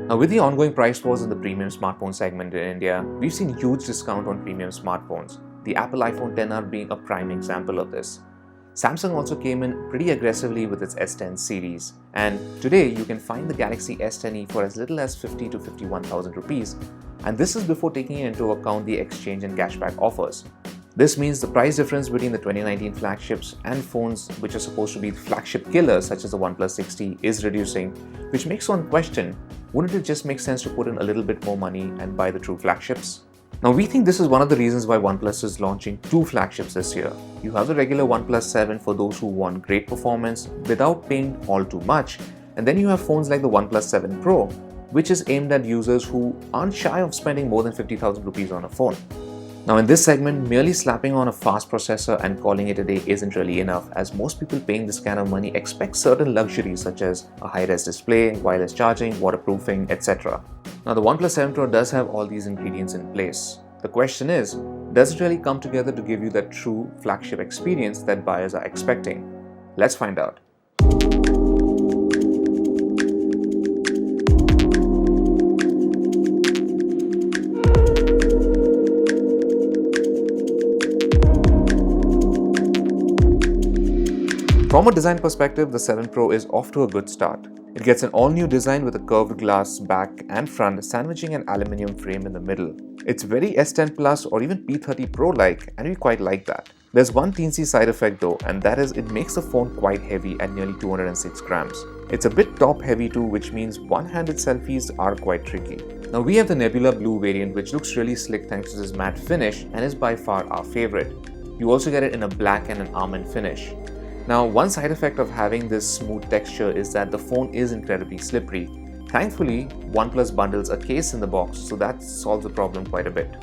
Now, with the ongoing price wars in the premium smartphone segment in India, we've seen huge discount on premium smartphones, the Apple iPhone XR being a prime example of this. Samsung also came in pretty aggressively with its S10 series, and today you can find the Galaxy S10e for as little as 50 to 51,000 rupees, and this is before taking into account the exchange and cashback offers. This means the price difference between the 2019 flagships and phones which are supposed to be flagship killers such as the OnePlus 6T is reducing, which makes one question, wouldn't it just make sense to put in a little bit more money and buy the true flagships? Now we think this is one of the reasons why OnePlus is launching two flagships this year. You have the regular OnePlus 7 for those who want great performance without paying all too much, and then you have phones like the OnePlus 7 Pro, which is aimed at users who aren't shy of spending more than 50,000 rupees on a phone. Now in this segment, merely slapping on a fast processor and calling it a day isn't really enough, as most people paying this kind of money expect certain luxuries such as a high-res display, wireless charging, waterproofing, etc. Now the OnePlus 7 Pro does have all these ingredients in place. The question is, does it really come together to give you that true flagship experience that buyers are expecting? Let's find out. From a design perspective, the 7 Pro is off to a good start. It gets an all-new design with a curved glass back and front, sandwiching an aluminium frame in the middle. It's very S10 Plus or even P30 Pro-like, and we quite like that. There's one teensy side effect though, and that is it makes the phone quite heavy at nearly 206 grams. It's a bit top-heavy too, which means one-handed selfies are quite tricky. Now we have the Nebula Blue variant, which looks really slick thanks to this matte finish and is by far our favorite. You also get it in a black and an almond finish. Now, one side effect of having this smooth texture is that the phone is incredibly slippery. Thankfully, OnePlus bundles a case in the box, so that solves the problem quite a bit.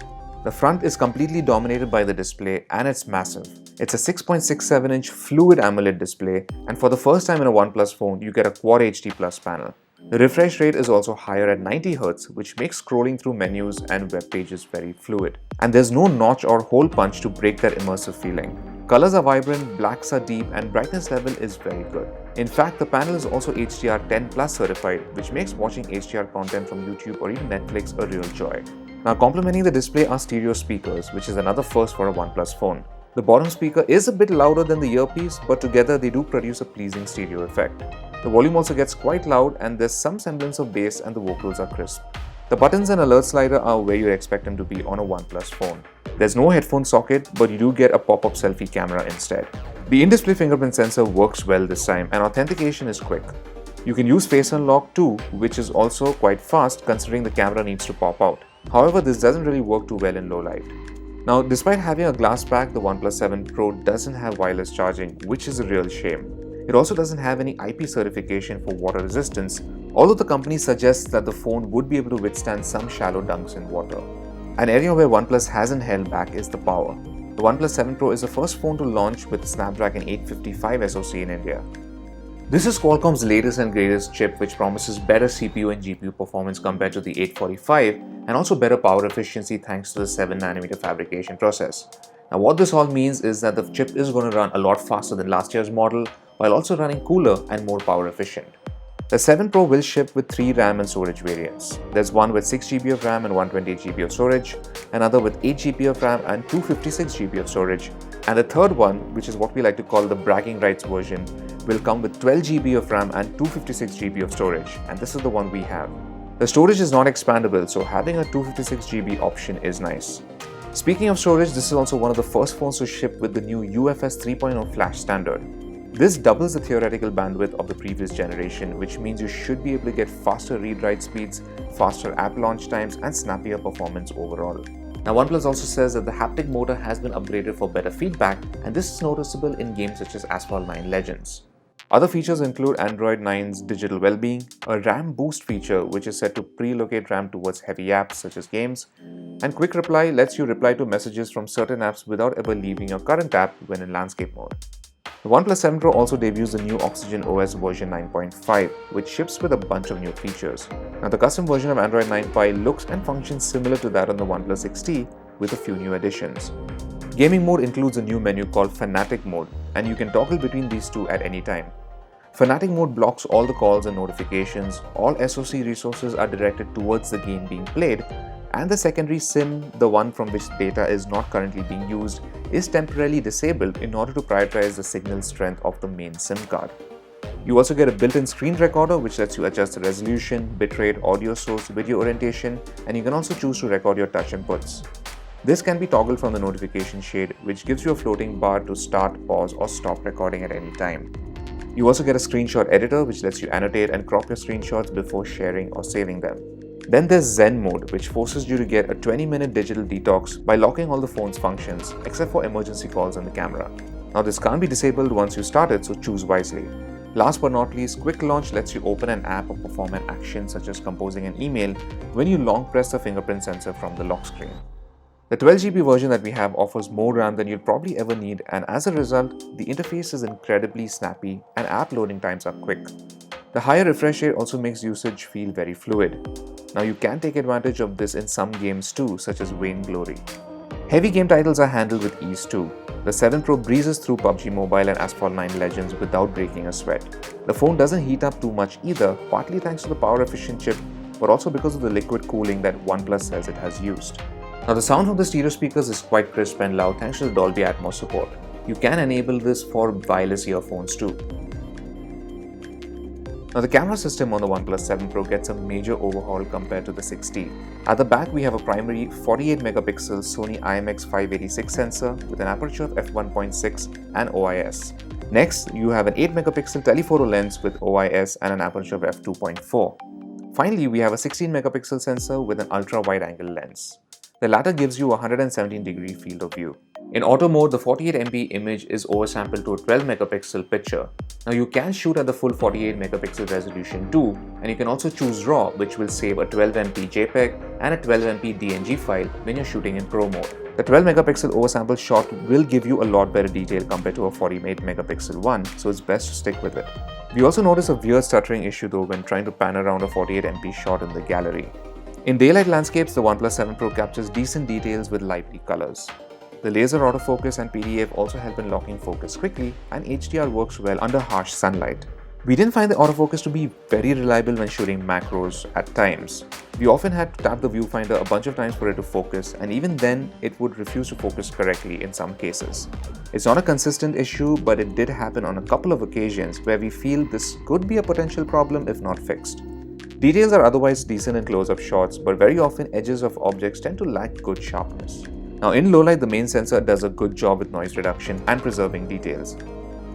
The front is completely dominated by the display and it's massive. It's a 6.67-inch fluid AMOLED display, and for the first time in a OnePlus phone, you get a Quad HD Plus panel. The refresh rate is also higher at 90Hz, which makes scrolling through menus and web pages very fluid. And there's no notch or hole punch to break that immersive feeling. Colors are vibrant, blacks are deep, and brightness level is very good. In fact, the panel is also HDR10 Plus certified, which makes watching HDR content from YouTube or even Netflix a real joy. Now, complementing the display are stereo speakers, which is another first for a OnePlus phone. The bottom speaker is a bit louder than the earpiece, but together they do produce a pleasing stereo effect. The volume also gets quite loud, and there's some semblance of bass, and the vocals are crisp. The buttons and alert slider are where you'd expect them to be on a OnePlus phone. There's no headphone socket, but you do get a pop-up selfie camera instead. The in-display fingerprint sensor works well this time, and authentication is quick. You can use Face Unlock too, which is also quite fast considering the camera needs to pop out. However, this doesn't really work too well in low light. Now, despite having a glass back, the OnePlus 7 Pro doesn't have wireless charging, which is a real shame. It also doesn't have any IP certification for water resistance, although the company suggests that the phone would be able to withstand some shallow dunks in water. An area where OnePlus hasn't held back is the power. The OnePlus 7 Pro is the first phone to launch with the Snapdragon 855 SoC in India. This is Qualcomm's latest and greatest chip, which promises better CPU and GPU performance compared to the 845 and also better power efficiency thanks to the 7nm fabrication process. Now what this all means is that the chip is going to run a lot faster than last year's model while also running cooler and more power efficient. The 7 Pro will ship with 3 RAM and storage variants. There's one with 6GB of RAM and 128GB of storage, another with 8GB of RAM and 256GB of storage, and the third one, which is what we like to call the bragging rights version, will come with 12GB of RAM and 256GB of storage, and this is the one we have. The storage is not expandable, so having a 256GB option is nice. Speaking of storage, this is also one of the first phones to ship with the new UFS 3.0 flash standard. This doubles the theoretical bandwidth of the previous generation, which means you should be able to get faster read-write speeds, faster app launch times, and snappier performance overall. Now, OnePlus also says that the haptic motor has been upgraded for better feedback, and this is noticeable in games such as Asphalt 9 Legends. Other features include Android 9's digital well-being, a RAM boost feature which is set to pre-locate RAM towards heavy apps such as games, and Quick Reply lets you reply to messages from certain apps without ever leaving your current app when in landscape mode. The OnePlus 7 Pro also debuts the new Oxygen OS version 9.5, which ships with a bunch of new features. Now, the custom version of Android 9 Pie looks and functions similar to that on the OnePlus 6T with a few new additions. Gaming mode includes a new menu called Fanatic Mode, and you can toggle between these two at any time. Fanatic mode blocks all the calls and notifications, all SoC resources are directed towards the game being played, and the secondary SIM, the one from which data is not currently being used, is temporarily disabled in order to prioritize the signal strength of the main SIM card. You also get a built-in screen recorder which lets you adjust the resolution, bitrate, audio source, video orientation, and you can also choose to record your touch inputs. This can be toggled from the notification shade, which gives you a floating bar to start, pause, or stop recording at any time. You also get a screenshot editor which lets you annotate and crop your screenshots before sharing or saving them. Then there's Zen mode, which forces you to get a 20-minute digital detox by locking all the phone's functions, except for emergency calls and the camera. Now this can't be disabled once you start it, so choose wisely. Last but not least, Quick Launch lets you open an app or perform an action such as composing an email when you long press the fingerprint sensor from the lock screen. The 12GB version that we have offers more RAM than you'll probably ever need, and as a result, the interface is incredibly snappy and app loading times are quick. The higher refresh rate also makes usage feel very fluid. Now you can take advantage of this in some games too, such as Vainglory. Heavy game titles are handled with ease too. The 7 Pro breezes through PUBG Mobile and Asphalt 9 Legends without breaking a sweat. The phone doesn't heat up too much either, partly thanks to the power efficient chip, but also because of the liquid cooling that OnePlus says it has used. Now the sound from the stereo speakers is quite crisp and loud thanks to the Dolby Atmos support. You can enable this for wireless earphones too. Now the camera system on the OnePlus 7 Pro gets a major overhaul compared to the 6T. At the back we have a primary 48MP Sony IMX586 sensor with an aperture of f1.6 and OIS. Next, you have an 8MP telephoto lens with OIS and an aperture of f2.4. Finally, we have a 16MP sensor with an ultra-wide-angle lens. The latter gives you a 117-degree field of view. In auto mode, the 48MP image is oversampled to a 12MP picture. Now you can shoot at the full 48MP resolution too, and you can also choose RAW, which will save a 12MP JPEG and a 12MP DNG file when you're shooting in Pro mode. The 12MP oversample shot will give you a lot better detail compared to a 48MP one, so it's best to stick with it. We also notice a weird stuttering issue though when trying to pan around a 48MP shot in the gallery. In daylight landscapes, the OnePlus 7 Pro captures decent details with lively colors. The laser autofocus and PDF also help in locking focus quickly, and HDR works well under harsh sunlight. We didn't find the autofocus to be very reliable when shooting macros at times. We often had to tap the viewfinder a bunch of times for it to focus, and even then, it would refuse to focus correctly in some cases. It's not a consistent issue, but it did happen on a couple of occasions where we feel this could be a potential problem if not fixed. Details are otherwise decent in close-up shots, but very often edges of objects tend to lack good sharpness. Now in low light, the main sensor does a good job with noise reduction and preserving details.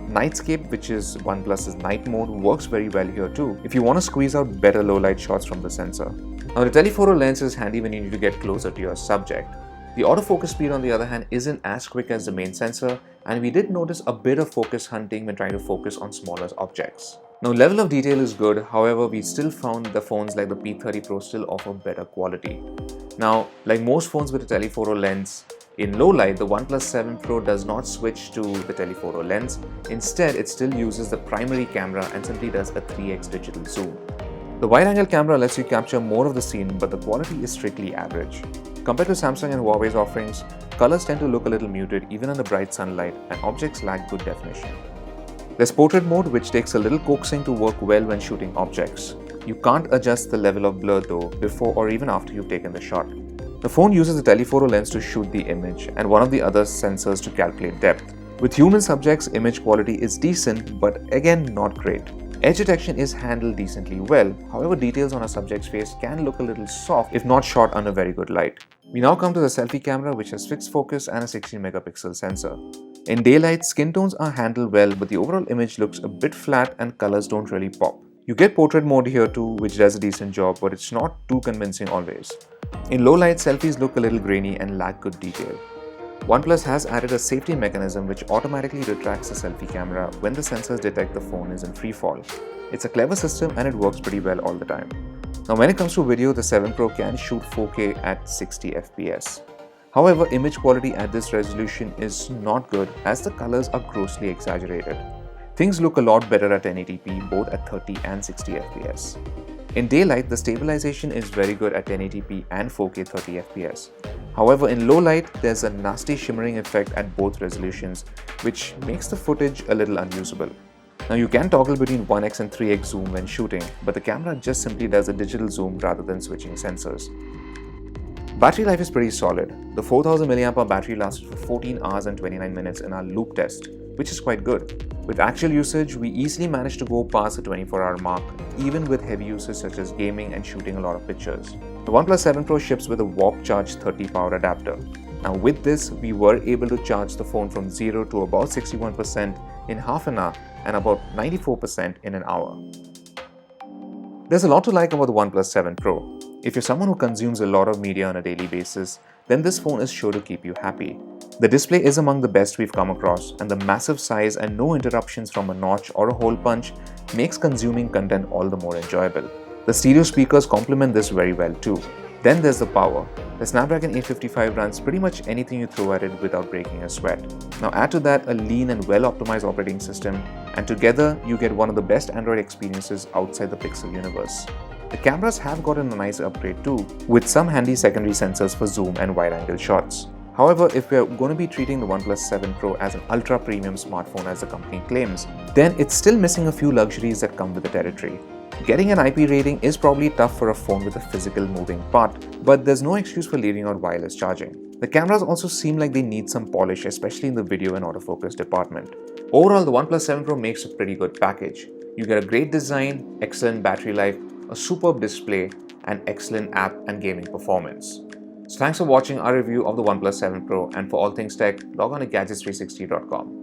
Nightscape, which is OnePlus's night mode, works very well here too if you want to squeeze out better low light shots from the sensor. Now the telephoto lens is handy when you need to get closer to your subject. The autofocus speed on the other hand isn't as quick as the main sensor, and we did notice a bit of focus hunting when trying to focus on smaller objects. Now level of detail is good, however we still found the phones like the P30 Pro still offer better quality. Now, like most phones with a telephoto lens, in low light the OnePlus 7 Pro does not switch to the telephoto lens. Instead, it still uses the primary camera and simply does a 3x digital zoom. The wide-angle camera lets you capture more of the scene, but the quality is strictly average. Compared to Samsung and Huawei's offerings, colors tend to look a little muted even in the bright sunlight, and objects lack good definition. There's portrait mode, which takes a little coaxing to work well when shooting objects. You can't adjust the level of blur though before or even after you've taken the shot. The phone uses the telephoto lens to shoot the image and one of the other sensors to calculate depth. With human subjects, image quality is decent, but again not great. Edge detection is handled decently well, however details on a subject's face can look a little soft if not shot under very good light. We now come to the selfie camera, which has fixed focus and a 16MP sensor. In daylight, skin tones are handled well, but the overall image looks a bit flat and colors don't really pop. You get portrait mode here too, which does a decent job, but it's not too convincing always. In low light, selfies look a little grainy and lack good detail. OnePlus has added a safety mechanism which automatically retracts the selfie camera when the sensors detect the phone is in free fall. It's a clever system and it works pretty well all the time. Now when it comes to video, the 7 Pro can shoot 4K at 60fps. However, image quality at this resolution is not good as the colors are grossly exaggerated. Things look a lot better at 1080p both at 30 and 60fps. In daylight, the stabilization is very good at 1080p and 4K 30fps. However, in low light, there's a nasty shimmering effect at both resolutions, which makes the footage a little unusable. Now you can toggle between 1x and 3x zoom when shooting, but the camera just simply does a digital zoom rather than switching sensors. Battery life is pretty solid. The 4000 mAh battery lasted for 14 hours and 29 minutes in our loop test, which is quite good. With actual usage, we easily managed to go past the 24-hour mark, even with heavy usage such as gaming and shooting a lot of pictures. The OnePlus 7 Pro ships with a Warp Charge 30 power adapter. Now with this, we were able to charge the phone from 0 to about 61% in half an hour and about 94% in an hour. There's a lot to like about the OnePlus 7 Pro. If you're someone who consumes a lot of media on a daily basis, then this phone is sure to keep you happy. The display is among the best we've come across, and the massive size and no interruptions from a notch or a hole punch makes consuming content all the more enjoyable. The stereo speakers complement this very well too. Then there's the power. The Snapdragon 855 runs pretty much anything you throw at it without breaking a sweat. Now add to that a lean and well-optimized operating system, and together you get one of the best Android experiences outside the Pixel universe. The cameras have gotten a nice upgrade too, with some handy secondary sensors for zoom and wide-angle shots. However, if we're going to be treating the OnePlus 7 Pro as an ultra-premium smartphone as the company claims, then it's still missing a few luxuries that come with the territory. Getting an IP rating is probably tough for a phone with a physical moving part, but there's no excuse for leaving out wireless charging. The cameras also seem like they need some polish, especially in the video and autofocus department. Overall, the OnePlus 7 Pro makes a pretty good package. You get a great design, excellent battery life, a superb display, and excellent app and gaming performance. So thanks for watching our review of the OnePlus 7 Pro, and for all things tech, log on to gadgets360.com.